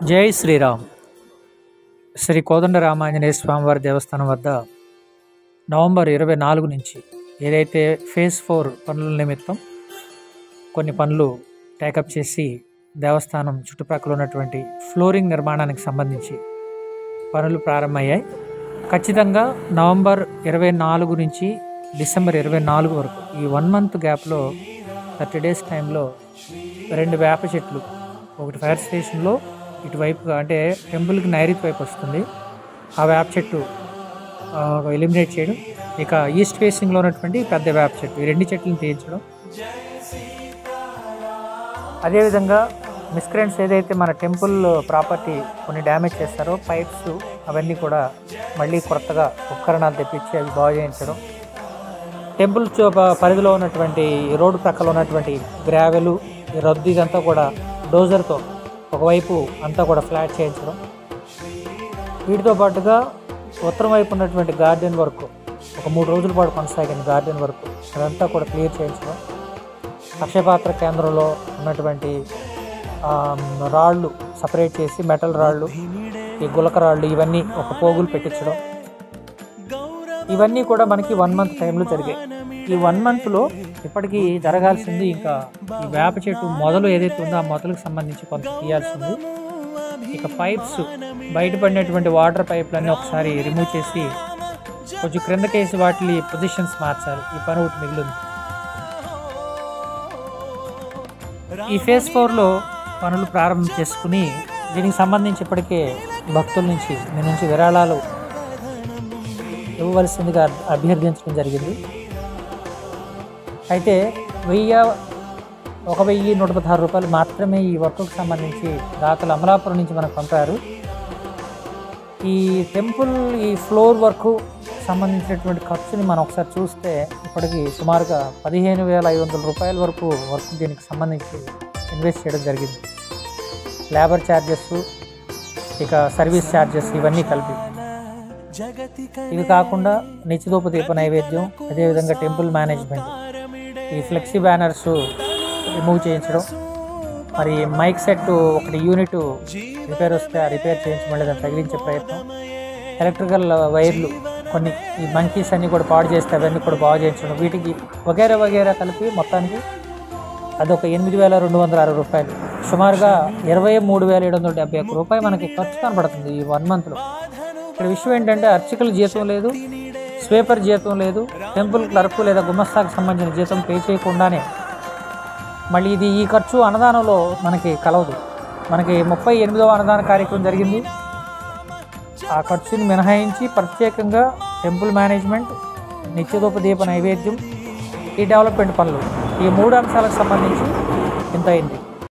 జై శ్రీరామ్. శ్రీ కోదండరామాంజనేయ స్వామివారి దేవస్థానం వద్ద నవంబర్ 24 నుంచి ఏదైతే ఫేజ్ 4 పనుల నిమిత్తం కొన్ని పనులు టేకప్ చేసి దేవస్థానం చుట్టుప్రక్కల ఉన్నటువంటి ఫ్లోరింగ్ నిర్మాణానికి సంబంధించి పనులు ప్రారంభమయ్యాయి. ఖచ్చితంగా నవంబర్ 24 నుంచి డిసెంబర్ 24 వరకు ఈ 1 మంత్ గ్యాప్లో 30 డేస్ టైంలో 2 వేప చెట్లు, ఒకటి ఫైర్ స్టేషన్లో ఇటువైపుగా అంటే టెంపుల్కి నైరుతి వైపు వస్తుంది, ఆ వేప చెట్టు ఎలిమినేట్ చేయడం, ఇక ఈస్ట్ ఫేసింగ్లో ఉన్నటువంటి పెద్ద వేప చెట్టు, ఈ 2 చెట్లను తీయించడం. అదేవిధంగా మిస్క్రెంట్స్ ఏదైతే మన టెంపుల్ ప్రాపర్టీ కొన్ని డ్యామేజ్ చేస్తారో పైప్స్ అవన్నీ కూడా మళ్ళీ కొత్తగా ఉపకరణాలు తెప్పించి అవి బాగు చేయించడం. టెంపుల్ పరిధిలో ఉన్నటువంటి రోడ్డు ప్రక్కల ఉన్నటువంటి గ్రావెలు, రద్దు ఇదంతా కూడా డోజర్తో ఒకవైపు అంతా కూడా ఫ్లాట్ చేయించడం. వీటితో పాటుగా ఉత్తరం వైపు ఉన్నటువంటి గార్డెన్ వర్క్ ఒక 3 రోజుల పాటు కొనసాగింది. గార్డెన్ వర్క్ అదంతా కూడా క్లియర్ చేయించడం. అక్షయపాత్ర కేంద్రంలో ఉన్నటువంటి రాళ్ళు సపరేట్ చేసి మెటల్ రాళ్ళు, ఈ గులక రాళ్ళు ఇవన్నీ ఒక పోగులు పెట్టించడం. ఇవన్నీ కూడా మనకి 1 మంత్ టైంలో జరిగాయి. ఈ 1 మంత్లో ఇప్పటికీ జరగాల్సింది ఇంకా ఈ వేప చెట్టు మొదలు ఏదైతే ఉందో ఆ మొదలకు సంబంధించి కొంత తీయాల్సింది. ఇక పైప్స్ బయటపడినటువంటి వాటర్ పైప్లన్నీ ఒకసారి రిమూవ్ చేసి కొంచెం క్రిందకేసి వాటి పొజిషన్స్ మార్చాలి. ఈ పని ఒకటి మిగిలింది. ఈ ఫేజ్ 4లో పనులు ప్రారంభం చేసుకుని దీనికి సంబంధించి ఇప్పటికే భక్తుల నుంచి మీ నుంచి విరాళాలు ఇవ్వవలసిందిగా అభ్యర్థించడం జరిగింది. అయితే 1,116 రూపాయలు మాత్రమే ఈ వర్క్కు సంబంధించి దాతలు అమలాపురం నుంచి మనకు పంపారు. ఈ టెంపుల్ ఈ ఫ్లోర్ వర్క్ సంబంధించినటువంటి ఖర్చుని మనం ఒకసారి చూస్తే ఇప్పటికి సుమారుగా 15,500 రూపాయల వరకు వర్క్ దీనికి సంబంధించి ఇన్వెస్ట్ చేయడం జరిగింది. లేబర్ ఛార్జెస్, ఇక సర్వీస్ ఛార్జెస్ ఇవన్నీ కలిపి. ఇవి కాకుండా నిత్యదూపదీప నైవేద్యం, అదేవిధంగా టెంపుల్ మేనేజ్మెంట్, ఈ ఫ్లెక్సీ బ్యానర్స్ రిమూవ్ చేయించడం, మరి మైక్ సెట్ ఒకటి యూనిట్ రిపేర్ వస్తే ఆ రిపేర్ చేయించి మళ్ళీ దాన్ని తగిలించే ప్రయత్నం, ఎలక్ట్రికల్ వైర్లు కొన్ని ఈ మంకీస్ అన్నీ కూడా పాడు చేస్తే అవన్నీ కూడా బాగు చేయించడం, వీటికి వగేరా కలిపి మొత్తానికి అదొక 8,206 రూపాయలు. సుమారుగా 23,771 రూపాయలు మనకి ఖర్చు కనబడుతుంది ఈ 1 మంత్లో. ఇక్కడ విషయం ఏంటంటే అర్చకుల జీతం లేదు, స్వీపర్ జీతం లేదు, టెంపుల్ క్లర్క్ లేదా గుమస్తాకు సంబంధించిన జీతం పే చేయకుండానే మళ్ళీ ఈ ఖర్చు అన్నదానంలో మనకి కలవదు. మనకి 38వ అన్నదాన కార్యక్రమం జరిగింది. ఆ ఖర్చుని మినహాయించి ప్రత్యేకంగా టెంపుల్ మేనేజ్మెంట్, నిత్యదూపదీప నైవేద్యం, ఈ డెవలప్మెంట్ పనులు, ఈ 3 అంశాలకు సంబంధించి ఇంత అయింది.